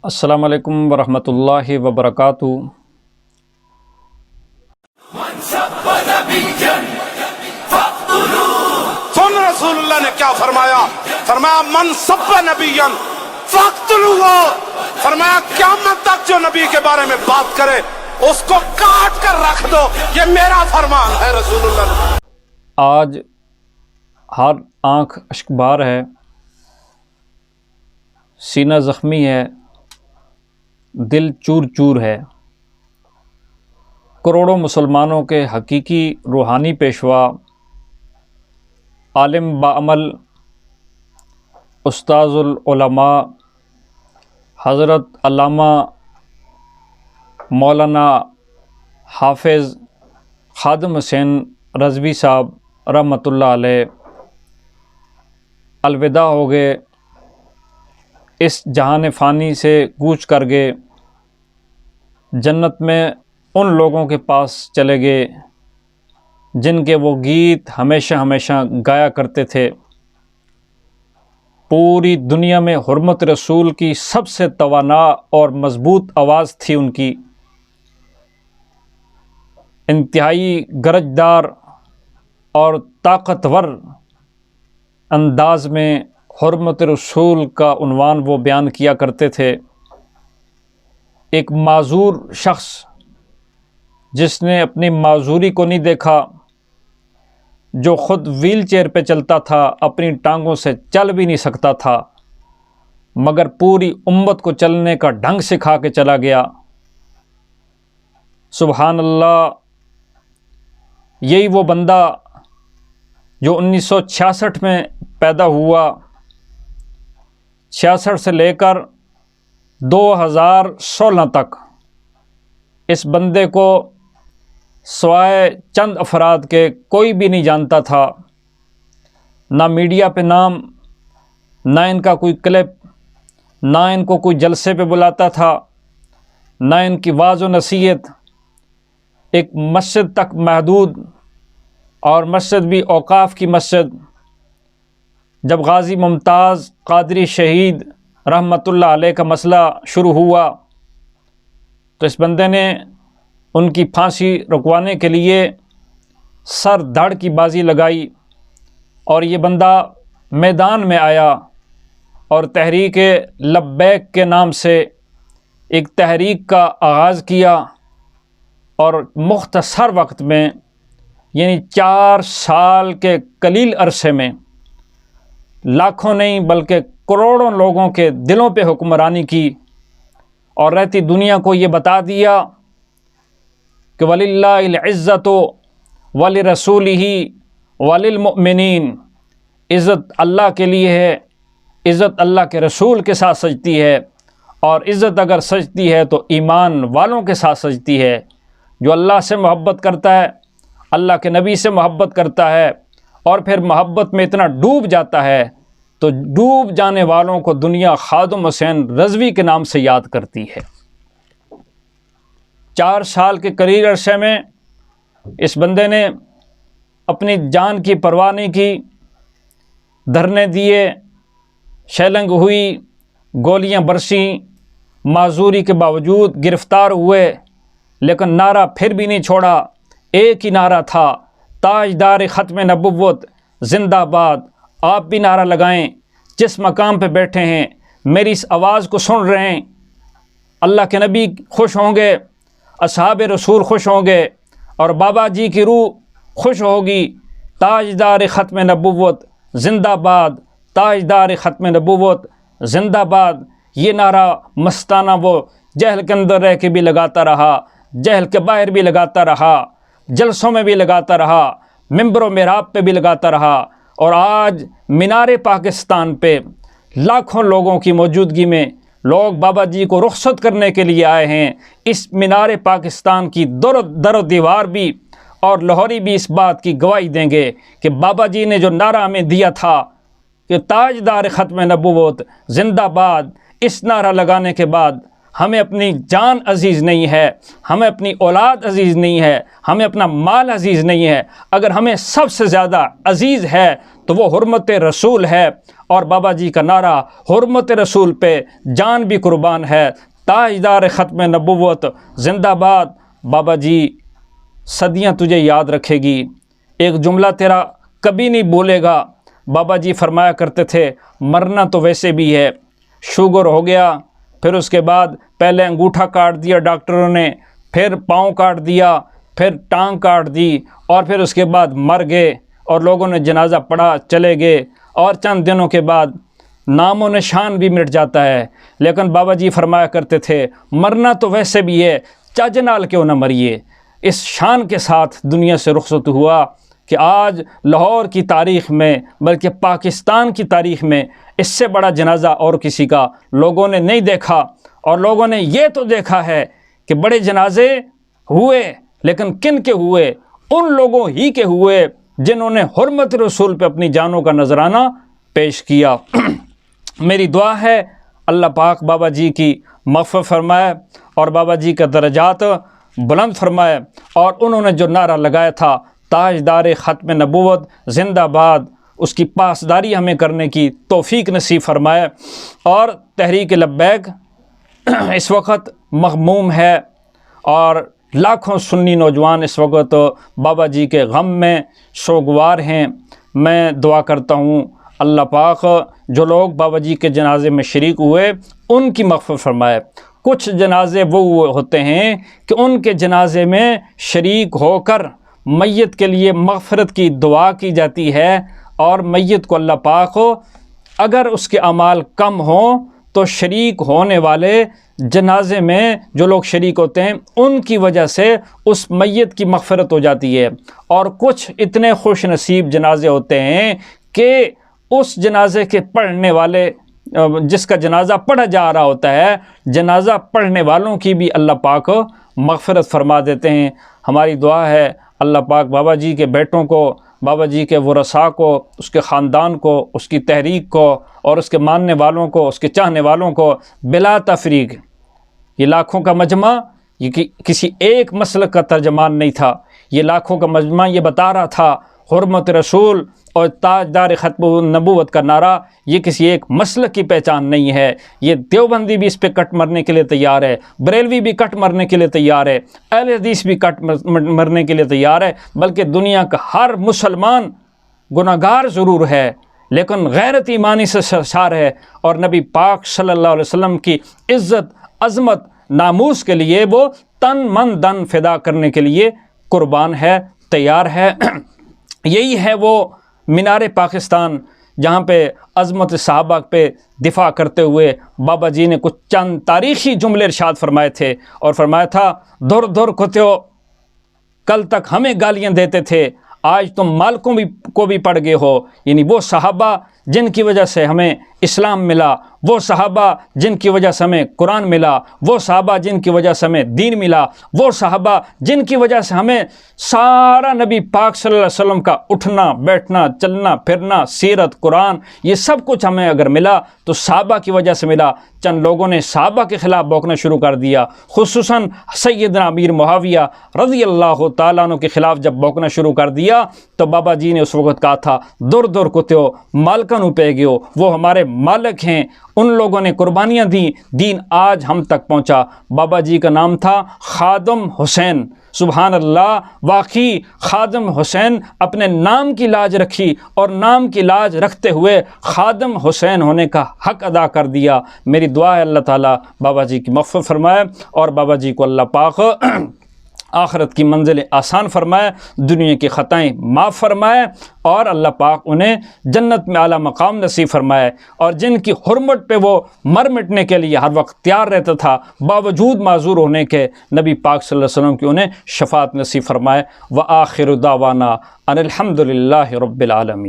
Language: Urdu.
السلام علیکم ورحمۃ اللہ وبرکاتہ۔ سن رسول اللہ نے کیا فرمایا؟ فرمایا من سب نبیًا فاقتلوہ، فرمایا قیامت تک جو نبی کے بارے میں بات کرے اس کو کاٹ کر رکھ دو، یہ میرا فرمان ہے رسول اللہ نے۔ آج ہر آنکھ اشکبار ہے، سینہ زخمی ہے، دل چور چور ہے۔ کروڑوں مسلمانوں کے حقیقی روحانی پیشوا، عالم بعمل، استاذ العلماء حضرت علامہ مولانا حافظ خادم حسین رضوی صاحب رحمۃ اللہ علیہ الوداع ہو گئے، اس جہان فانی سے کوچ کر گئے، جنت میں ان لوگوں کے پاس چلے گئے جن کے وہ گیت ہمیشہ ہمیشہ گایا کرتے تھے۔ پوری دنیا میں حرمت رسول کی سب سے توانا اور مضبوط آواز تھی ان کی، انتہائی گرجدار اور طاقتور انداز میں حرمت رسول کا عنوان وہ بیان کیا کرتے تھے۔ ایک معذور شخص جس نے اپنی معذوری کو نہیں دیکھا، جو خود ویل چیئر پہ چلتا تھا، اپنی ٹانگوں سے چل بھی نہیں سکتا تھا، مگر پوری امت کو چلنے کا ڈھنگ سکھا کے چلا گیا۔ سبحان اللہ، یہی وہ بندہ جو 1966 میں پیدا ہوا، 66 سے لے کر 2016 تک اس بندے کو سوائے چند افراد کے کوئی بھی نہیں جانتا تھا، نہ میڈیا پہ نام، نہ ان کا کوئی کلپ، نہ ان کو کوئی جلسے پہ بلاتا تھا، نہ ان کی واعظ و نصیحت، ایک مسجد تک محدود، اور مسجد بھی اوقاف کی مسجد۔ جب غازی ممتاز قادری شہید رحمۃ اللہ علیہ کا مسئلہ شروع ہوا تو اس بندے نے ان کی پھانسی رکوانے کے لیے سر دھڑ کی بازی لگائی، اور یہ بندہ میدان میں آیا اور تحریک لبیک کے نام سے ایک تحریک کا آغاز کیا، اور مختصر وقت میں یعنی 4 سال کے قلیل عرصے میں لاکھوں نہیں بلکہ کروڑوں لوگوں کے دلوں پہ حکمرانی کی، اور رہتی دنیا کو یہ بتا دیا کہ وَلِلَّهِ الْعِزَّةُ وَلِرَسُولِهِ وَلِلْمُؤْمِنِينَ، عزت اللہ کے لیے ہے، عزت اللہ کے رسول کے ساتھ سجتی ہے، اور عزت اگر سجتی ہے تو ایمان والوں کے ساتھ سجتی ہے۔ جو اللہ سے محبت کرتا ہے، اللہ کے نبی سے محبت کرتا ہے، اور پھر محبت میں اتنا ڈوب جاتا ہے تو ڈوب جانے والوں کو دنیا خادم حسین رضوی کے نام سے یاد کرتی ہے۔ 4 سال کے قلیل عرصے میں اس بندے نے اپنی جان کی پرواہ نہیں کی، دھرنے دیے، شیلنگ ہوئی، گولیاں برسیں، معذوری کے باوجود گرفتار ہوئے، لیکن نعرہ پھر بھی نہیں چھوڑا۔ ایک ہی نعرہ تھا، تاجدار ختم نبوت زندہ باد۔ آپ بھی نعرہ لگائیں، جس مقام پہ بیٹھے ہیں، میری اس آواز کو سن رہے ہیں، اللہ کے نبی خوش ہوں گے، اصحاب رسول خوش ہوں گے، اور بابا جی کی روح خوش ہوگی۔ تاجدار ختم نبوت زندہ باد، تاجدار ختم نبوت زندہ باد۔ یہ نعرہ مستانہ وہ جہل کے اندر رہ کے بھی لگاتا رہا، جہل کے باہر بھی لگاتا رہا، جلسوں میں بھی لگاتا رہا، ممبر و محراب پہ بھی لگاتا رہا، اور آج مینار پاکستان پہ لاکھوں لوگوں کی موجودگی میں لوگ بابا جی کو رخصت کرنے کے لیے آئے ہیں۔ اس مینار پاکستان کی در و دیوار بھی اور لاہوری بھی اس بات کی گواہی دیں گے کہ بابا جی نے جو نعرہ ہمیں دیا تھا کہ تاجدار ختم نبوت زندہ باد، اس نعرہ لگانے کے بعد ہمیں اپنی جان عزیز نہیں ہے، ہمیں اپنی اولاد عزیز نہیں ہے، ہمیں اپنا مال عزیز نہیں ہے، اگر ہمیں سب سے زیادہ عزیز ہے تو وہ حرمت رسول ہے۔ اور بابا جی کا نعرہ حرمت رسول پہ جان بھی قربان ہے، تاجدار ختم نبوت زندہ باد۔ بابا جی صدیاں تجھے یاد رکھے گی، ایک جملہ تیرا کبھی نہیں بھولے گا۔ بابا جی فرمایا کرتے تھے مرنا تو ویسے بھی ہے، شوگر ہو گیا، پھر اس کے بعد پہلے انگوٹھا کاٹ دیا ڈاکٹروں نے، پھر پاؤں کاٹ دیا، پھر ٹانگ کاٹ دی، اور پھر اس کے بعد مر گئے اور لوگوں نے جنازہ پڑھا چلے گئے، اور چند دنوں کے بعد نام و نشان بھی مٹ جاتا ہے۔ لیکن بابا جی فرمایا کرتے تھے مرنا تو ویسے بھی ہے، چج نال کیوں نہ مریے۔ اس شان کے ساتھ دنیا سے رخصت ہوا کہ آج لاہور کی تاریخ میں بلکہ پاکستان کی تاریخ میں اس سے بڑا جنازہ اور کسی کا لوگوں نے نہیں دیکھا۔ اور لوگوں نے یہ تو دیکھا ہے کہ بڑے جنازے ہوئے، لیکن کن کے ہوئے؟ ان لوگوں ہی کے ہوئے جنہوں نے حرمت رسول پہ اپنی جانوں کا نذرانہ پیش کیا۔ میری دعا ہے اللہ پاک بابا جی کی مغفرت فرمائے اور بابا جی کا درجات بلند فرمائے، اور انہوں نے جو نعرہ لگایا تھا تاجدار ختم نبوت زندہ باد، اس کی پاسداری ہمیں کرنے کی توفیق نصیب فرمائے۔ اور تحریک لبیک اس وقت مغموم ہے، اور لاکھوں سنی نوجوان اس وقت بابا جی کے غم میں سوگوار ہیں۔ میں دعا کرتا ہوں اللہ پاک جو لوگ بابا جی کے جنازے میں شریک ہوئے ان کی مغفرت فرمائے۔ کچھ جنازے وہ ہوتے ہیں کہ ان کے جنازے میں شریک ہو کر میت کے لیے مغفرت کی دعا کی جاتی ہے، اور میت کو اللہ پاک اگر اس کے اعمال کم ہوں تو شریک ہونے والے جنازے میں جو لوگ شریک ہوتے ہیں ان کی وجہ سے اس میت کی مغفرت ہو جاتی ہے۔ اور کچھ اتنے خوش نصیب جنازے ہوتے ہیں کہ اس جنازے کے پڑھنے والے، جس کا جنازہ پڑھا جا رہا ہوتا ہے، جنازہ پڑھنے والوں کی بھی اللہ پاک مغفرت فرما دیتے ہیں۔ ہماری دعا ہے اللہ پاک بابا جی کے بیٹوں کو، بابا جی کے ورثاء کو، اس کے خاندان کو، اس کی تحریک کو، اور اس کے ماننے والوں کو، اس کے چاہنے والوں کو بلا تفریق، یہ لاکھوں کا مجمع، یہ کسی ایک مسلک کا ترجمان نہیں تھا، یہ لاکھوں کا مجمع یہ بتا رہا تھا حرمت رسول اور تاجدار ختم نبوت کا نعرہ یہ کسی ایک مسلک کی پہچان نہیں ہے۔ یہ دیوبندی بھی اس پہ کٹ مرنے کے لیے تیار ہے، بریلوی بھی کٹ مرنے کے لیے تیار ہے، اہل حدیث بھی کٹ مرنے کے لیے تیار ہے، بلکہ دنیا کا ہر مسلمان گناہگار ضرور ہے لیکن غیرت ایمانی سے سرشار ہے، اور نبی پاک صلی اللہ علیہ وسلم کی عزت، عظمت، ناموس کے لیے وہ تن من دن فدا کرنے کے لیے قربان ہے، تیار ہے۔ یہی ہے وہ مینار پاکستان جہاں پہ عظمت صحابہ پہ دفاع کرتے ہوئے بابا جی نے کچھ چند تاریخی جملے ارشاد فرمائے تھے، اور فرمایا تھا دور دور کتو، کل تک ہمیں گالیاں دیتے تھے، آج تم مالکوں کو بھی پڑ گئے ہو۔ یعنی وہ صحابہ جن کی وجہ سے ہمیں اسلام ملا، وہ صحابہ جن کی وجہ سے ہمیں قرآن ملا، وہ صحابہ جن کی وجہ سے ہمیں دین ملا، وہ صحابہ جن کی وجہ سے ہمیں سارا نبی پاک صلی اللہ علیہ وسلم کا اٹھنا بیٹھنا چلنا پھرنا سیرت قرآن یہ سب کچھ ہمیں اگر ملا تو صحابہ کی وجہ سے ملا۔ چند لوگوں نے صحابہ کے خلاف بوکنا شروع کر دیا، خصوصاً سیدنا امیر معاویہ رضی اللہ تعالیٰ عنہ کے خلاف جب بوکنا شروع کر دیا تو بابا جی نے اس وقت کہا تھا دور دور کتو مالکا نو پہ گیو، وہ ہمارے مالک ہیں، ان لوگوں نے قربانیاں دیں، دین آج ہم تک پہنچا۔ بابا جی کا نام تھا خادم حسین، سبحان اللہ، واقعی خادم حسین اپنے نام کی لاج رکھی اور نام کی لاج رکھتے ہوئے خادم حسین ہونے کا حق ادا کر دیا۔ میری دعا ہے اللہ تعالیٰ بابا جی کی مغفرت فرمائے اور بابا جی کو اللہ پاک آخرت کی منزل آسان فرمائے، دنیا کی خطائیں معاف فرمائے، اور اللہ پاک انہیں جنت میں اعلیٰ مقام نصیب فرمائے، اور جن کی حرمت پہ وہ مر مٹنے کے لیے ہر وقت تیار رہتا تھا باوجود معذور ہونے کے، نبی پاک صلی اللہ علیہ وسلم کی انہیں شفاعت نصیب فرمائے۔ وآخر دعوانا ان الحمد للہ رب العالمین۔